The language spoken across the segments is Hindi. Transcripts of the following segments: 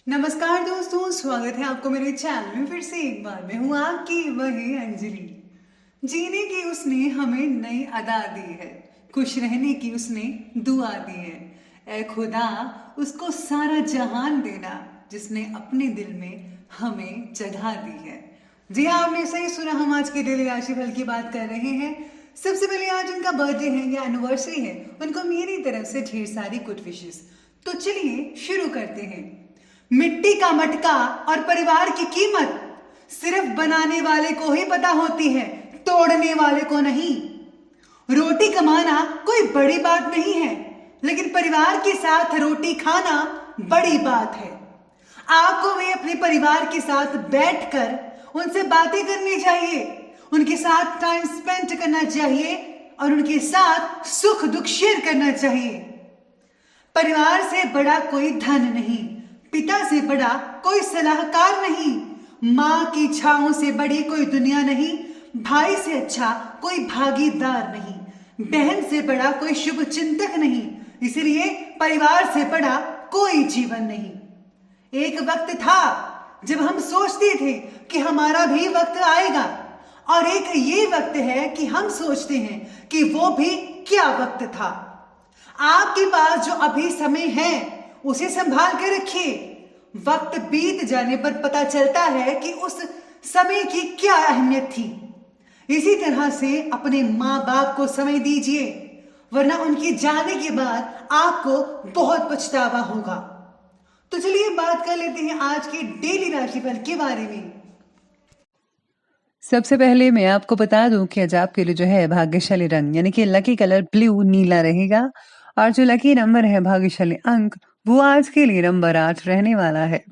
नमस्कार दोस्तों, स्वागत है आपको मेरे चैनल में फिर से एक बार। मैं हूँ आपकी वही अंजलि। जीने की उसने हमें नई अदा दी है, खुश रहने की उसने दुआ दी है। ए खुदा, उसको सारा जहान देना जिसने अपने दिल में हमें जगह दी है। जी हाँ, आपने सही सुना, हम आज के डेली राशिफल की बात कर रहे हैं। सबसे पहले आज उनका बर्थडे है या एनिवर्सरी है, उनको मेरी तरफ से ढेर सारी गुड विशेस। तो चलिए शुरू करते हैं। मिट्टी का मटका और परिवार की कीमत सिर्फ बनाने वाले को ही पता होती है, तोड़ने वाले को नहीं। रोटी कमाना कोई बड़ी बात नहीं है, लेकिन परिवार के साथ रोटी खाना बड़ी बात है। आपको भी अपने परिवार के साथ बैठकर उनसे बातें करनी चाहिए, उनके साथ टाइम स्पेंड करना चाहिए और उनके साथ सुख दुख शेयर करना चाहिए। परिवार से बड़ा कोई धन नहीं, पिता से बड़ा कोई सलाहकार नहीं, माँ की छाओं से बड़ी कोई दुनिया नहीं, भाई से अच्छा कोई भागीदार नहीं, बहन से बड़ा कोई शुभ चिंतक नहीं, इसलिए परिवार से बड़ा कोई जीवन नहीं। एक वक्त था जब हम सोचते थे कि हमारा भी वक्त आएगा, और एक ये वक्त है कि हम सोचते हैं कि वो भी क्या वक्त था। आपके पास जो अभी समय है उसे संभाल के रखिए। वक्त बीत जाने पर पता चलता है कि उस समय की क्या अहमियत थी। इसी तरह से अपने माँ बाप को समय दीजिए, वरना उनके जाने के बाद आपको बहुत पछतावा होगा। तो चलिए बात कर लेते हैं आज के डेली राशिफल के बारे में। सबसे पहले मैं आपको बता दूं कि आज आपके लिए जो है भाग्यशाली रंग यानी कि लकी कलर ब्लू नीला रहेगा, और जो लकी नंबर है भाग्यशाली अंक वो आज के लिए नंबर 8 रहने वाला है।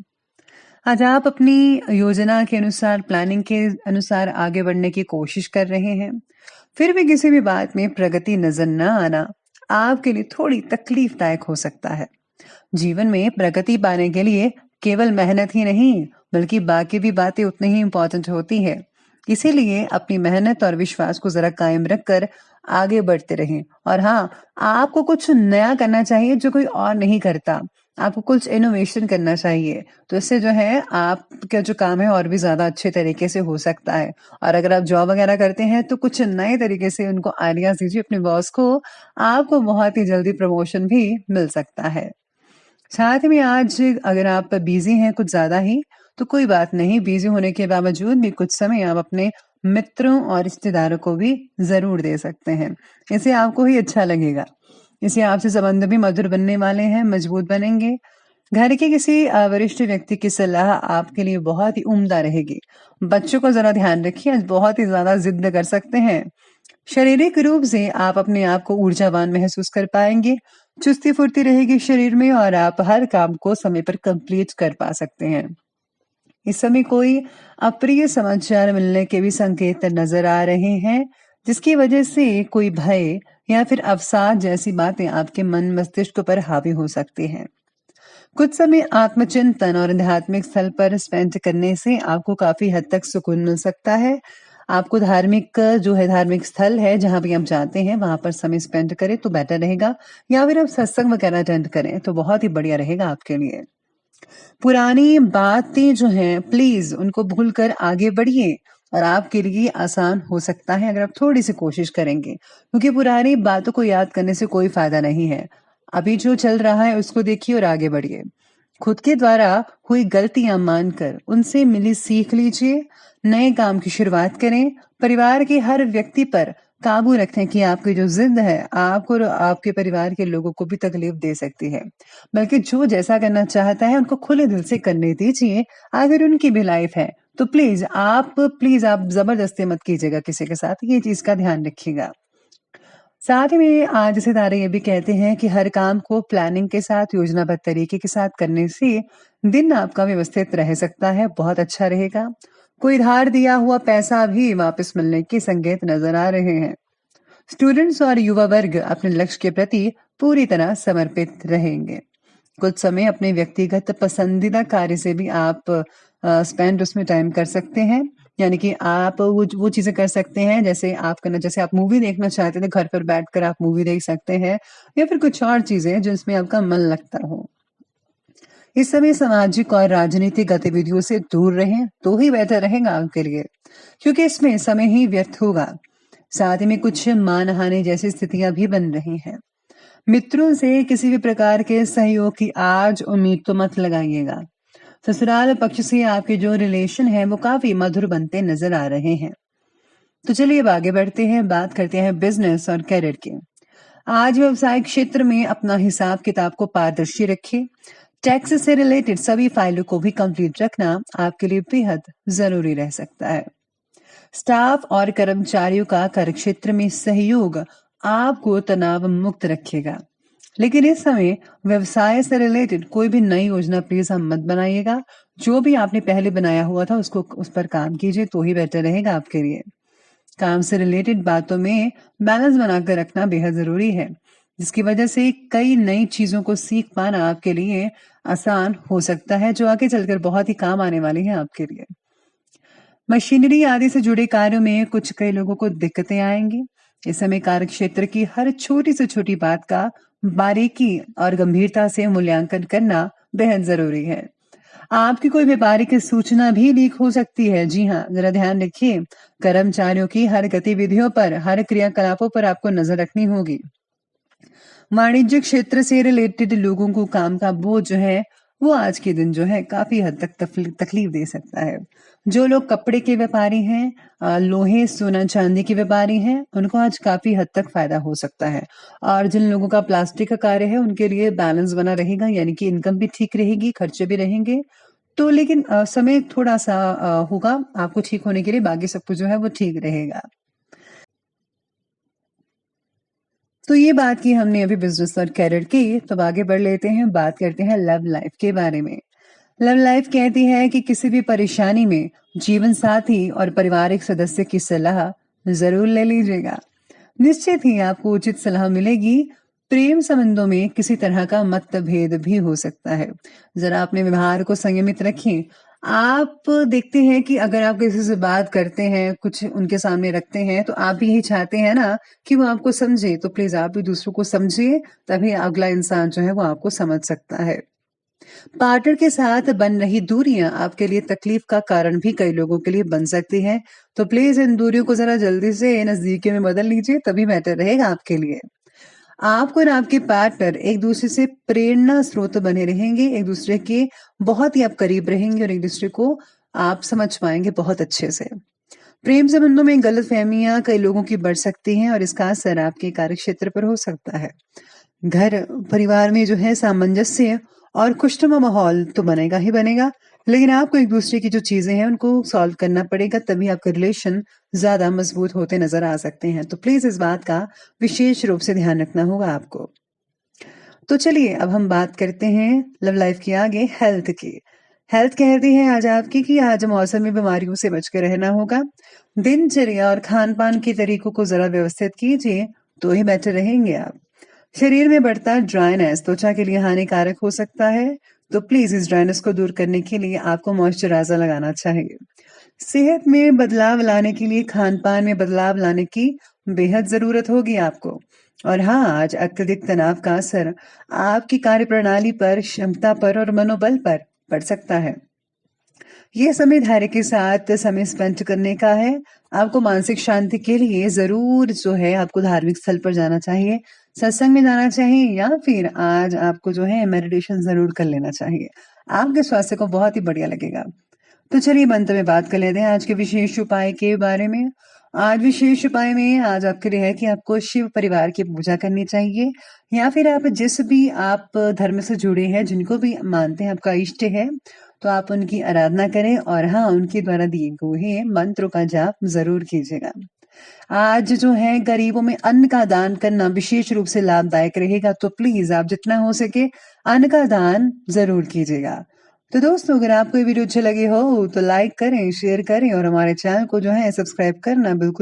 आज आप अपनी योजना के अनुसार, प्लानिंग के अनुसार आगे बढ़ने की कोशिश कर रहे हैं, फिर भी किसी भी बात में प्रगति नजर न आना आपके लिए थोड़ी तकलीफदायक हो सकता है। जीवन में प्रगति पाने के लिए केवल मेहनत ही नहीं, बल्कि बाकी भी बातें उतनी ही इम्पोर्टेंट होती है। इसीलिए अपनी मेहनत और विश्वास को जरा कायम रखकर आगे बढ़ते रहें। और हाँ, आपको कुछ नया करना चाहिए जो कोई और नहीं करता। आपको कुछ इनोवेशन करना चाहिए, तो इससे जो है आपका जो काम है और भी ज्यादा अच्छे तरीके से हो सकता है। और अगर आप जॉब वगैरह करते हैं तो कुछ नए तरीके से उनको आइडियाज दीजिए अपने बॉस को, आपको बहुत ही जल्दी प्रमोशन भी मिल सकता है। साथ में आज अगर आप बिजी हैं कुछ ज्यादा ही, तो कोई बात नहीं, बिजी होने के बावजूद भी कुछ समय आप अपने मित्रों और रिश्तेदारों को भी जरूर दे सकते हैं। इससे आपको ही अच्छा लगेगा। इससे आपसे संबंध भी मधुर बनने वाले हैं, मजबूत बनेंगे। घर के किसी वरिष्ठ व्यक्ति की सलाह आपके लिए बहुत ही उम्दा रहेगी। बच्चों को जरा ध्यान रखिए, आज बहुत ही ज्यादा जिद कर सकते हैं। शारीरिक रूप से आप अपने आप को ऊर्जावान महसूस कर पाएंगे, चुस्ती फुर्ती रहेगी शरीर में, और आप हर काम को समय पर कंप्लीट कर पा सकते हैं। इस समय कोई अप्रिय समाचार मिलने के भी संकेत नजर आ रहे हैं, जिसकी वजह से कोई भय या फिर अवसाद जैसी बातें आपके मन मस्तिष्क पर हावी हो सकती हैं। कुछ समय आत्मचिंतन और आध्यात्मिक स्थल पर स्पेंड करने से आपको काफी हद तक सुकून मिल सकता है। आपको धार्मिक स्थल है जहां भी आप जाते हैं वहां पर समय स्पेंड करें तो बेटर रहेगा, या फिर आप सत्संग वगैरह अटेंड करें तो बहुत ही बढ़िया रहेगा आपके लिए। पुरानी बातें जो हैं प्लीज उनको भूलकर आगे बढ़िए, और आपके लिए आसान हो सकता है अगर आप थोड़ी सी कोशिश करेंगे, क्योंकि पुरानी बातों को याद करने से कोई फायदा नहीं है। अभी जो चल रहा है उसको देखिए और आगे बढ़िए। खुद के द्वारा हुई गलतियां मानकर उनसे मिली सीख लीजिए, नए काम की शुरुआत करें। परिवार के हर व्यक्ति पर काबू रखें कि आपकी जो जिद है आपको और आपके परिवार के लोगों को भी तकलीफ दे सकती है, बल्कि जो जैसा करना चाहता है उनको खुले दिल से करने दीजिए। अगर उनकी भी लाइफ है तो प्लीज आप जबरदस्ती मत कीजिएगा किसी के साथ, ये चीज का ध्यान रखिएगा। साथ ही में आज सितारे ये भी कहते हैं कि हर काम को प्लानिंग के साथ, योजनाबद्ध तरीके के साथ करने से दिन आपका व्यवस्थित रह सकता है, बहुत अच्छा रहेगा। कोई धार दिया हुआ पैसा भी वापस मिलने के संकेत नजर आ रहे हैं। स्टूडेंट्स और युवा वर्ग अपने लक्ष्य के प्रति पूरी तरह समर्पित रहेंगे। कुछ समय अपने व्यक्तिगत पसंदीदा कार्य से भी आप स्पेंड उसमें टाइम कर सकते हैं, यानी कि आप वो चीजें कर सकते हैं जैसे आप मूवी देखना चाहते थे, घर पर बैठकर आप मूवी देख सकते हैं, या फिर कुछ और चीजें जिसमें आपका मन लगता हो। इस समय सामाजिक और राजनीतिक गतिविधियों से दूर रहें तो ही बेहतर रहेगा आपके लिए, क्योंकि इसमें समय ही व्यर्थ होगा। साथ ही में कुछ मानहानि जैसी स्थितियां भी बन रही हैं। मित्रों से किसी भी प्रकार के सहयोग की आज उम्मीद तो मत लगाइएगा। ससुराल पक्ष से आपके जो रिलेशन है वो काफी मधुर बनते नजर आ रहे हैं। तो चलिए अब आगे बढ़ते हैं, बात करते हैं बिजनेस और करियर की। आज व्यवसायिक क्षेत्र में अपना हिसाब किताब को पारदर्शी रखिए। टैक्स से रिलेटेड सभी फाइलों को भी कंप्लीट रखना आपके लिए बेहद जरूरी रह सकता है। स्टाफ और कर्मचारियों का कार्यक्षेत्र में सहयोग आपको तनाव मुक्त रखेगा। लेकिन इस समय व्यवसाय से रिलेटेड कोई भी नई योजना प्लीज हम मत बनाइएगा। जो भी आपने पहले बनाया हुआ था उसको उस पर काम कीजिए तो ही बेहतर रहेगा आपके लिए। काम से रिलेटेड बातों में बैलेंस बनाकर रखना बेहद जरूरी है, जिसकी वजह से कई नई चीजों को सीख पाना आपके लिए आसान हो सकता है, जो आगे चलकर बहुत ही काम आने वाली है आपके लिए। मशीनरी आदि से जुड़े कार्यों में कुछ कई लोगों को दिक्कतें आएंगी। इस समय कार्य क्षेत्र की हर छोटी से छोटी बात का बारीकी और गंभीरता से मूल्यांकन करना बेहद जरूरी है। आपकी कोई व्यापारिक सूचना भी लीक हो सकती है। जी हाँ, जरा ध्यान रखिए। कर्मचारियों की हर गतिविधियों पर, हर क्रियाकलापों पर आपको नजर रखनी होगी। वाणिज्य क्षेत्र से रिलेटेड लोगों को काम का बोझ जो है वो आज के दिन जो है काफी हद तक तकलीफ दे सकता है। जो लोग कपड़े के व्यापारी हैं, लोहे सोना चांदी के व्यापारी हैं, उनको आज काफी हद तक फायदा हो सकता है। और जिन लोगों का प्लास्टिक का कार्य है उनके लिए बैलेंस बना रहेगा, यानी कि इनकम भी ठीक रहेगी, खर्चे भी रहेंगे। तो लेकिन समय थोड़ा सा होगा आपको ठीक होने के लिए, बाकी सब कुछ जो है वो ठीक रहेगा। तो ये बात की हमने अभी बिजनेस और करियर की, तो आगे बढ़ लेते हैं, बात करते हैं लव लाइफ के बारे में। लव लाइफ कहती है कि किसी भी परेशानी में जीवन साथी और पारिवारिक सदस्य की सलाह जरूर ले लीजिएगा। निश्चित ही आपको उचित सलाह मिलेगी। प्रेम संबंधों में किसी तरह का मतभेद भी हो सकता है। जरा अपने व्यवहार को संयमित रखें। आप देखते हैं कि अगर आप किसी से बात करते हैं, कुछ उनके सामने रखते हैं, तो आप भी यही चाहते हैं ना कि वो आपको समझे। तो प्लीज आप भी दूसरों को समझिए, तभी अगला इंसान जो है वो आपको समझ सकता है। पार्टनर के साथ बन रही दूरियां आपके लिए तकलीफ का कारण भी कई लोगों के लिए बन सकती हैं। तो प्लीज इन दूरियों को जरा जल्दी से नजदीकियों में बदल लीजिए, तभी बेहतर रहेगा आपके लिए। आपको और आपके पार्टनर एक दूसरे से प्रेरणा स्रोत बने रहेंगे, एक दूसरे के बहुत ही आप करीब रहेंगे और एक दूसरे को आप समझ पाएंगे बहुत अच्छे से। प्रेम संबंधों में गलतफहमियां कई लोगों की बढ़ सकती हैं और इसका असर आपके कार्यक्षेत्र पर हो सकता है। घर परिवार में जो है सामंजस्य और खुशनुमा माहौल तो बनेगा ही बनेगा, लेकिन आपको एक दूसरे की जो चीजें हैं उनको सॉल्व करना पड़ेगा, तभी आपके रिलेशन ज्यादा मजबूत होते नजर आ सकते हैं। तो प्लीज इस बात का विशेष रूप से ध्यान रखना होगा आपको। तो चलिए अब हम बात करते हैं लव लाइफ की आगे हेल्थ की। हेल्थ कहती है आज आपकी कि आज मौसमी बीमारियों से बचकर रहना होगा। दिनचर्या और खान पान के तरीकों को जरा व्यवस्थित कीजिए तो ही बेटर रहेंगे आप। शरीर में बढ़ता ड्राइनेस त्वचा के लिए हानिकारक हो सकता है, तो प्लीज इस ड्राइनेस को दूर करने के लिए आपको मॉइस्चराइजर लगाना चाहिए। सेहत में बदलाव लाने के लिए खान पान में बदलाव लाने की बेहद जरूरत होगी आपको। और हाँ, आज अत्यधिक तनाव का असर आपकी कार्यप्रणाली पर, क्षमता पर और मनोबल पर पड़ सकता है। ये समय धैर्य के साथ समय स्पेंड करने का है। आपको मानसिक शांति के लिए जरूर जो है आपको धार्मिक स्थल पर जाना चाहिए, सत्संग में जाना चाहिए, या फिर आज आपको जो है मेडिटेशन जरूर कर लेना चाहिए। आपके स्वास्थ्य को बहुत ही बढ़िया लगेगा। तो चलिए अंत में बात कर लेते हैं आज के विशेष उपाय के बारे में। आज विशेष उपाय में आज आपके लिए है कि आपको शिव परिवार की पूजा करनी चाहिए, या फिर आप जिस भी आप धर्म से जुड़े हैं, जिनको भी मानते हैं आपका इष्ट है, तो आप उनकी आराधना करें और हाँ, उनके द्वारा दिए हुए मंत्रों का जाप जरूर कीजिएगा। आज जो है गरीबों में अन्न का दान करना विशेष रूप से लाभदायक रहेगा, तो प्लीज आप जितना हो सके अन्न का दान जरूर कीजिएगा। तो दोस्तों, अगर आपको ये वीडियो अच्छे लगे हो तो लाइक करें, शेयर करें और हमारे चैनल को जो है सब्सक्राइब करना बिल्कुल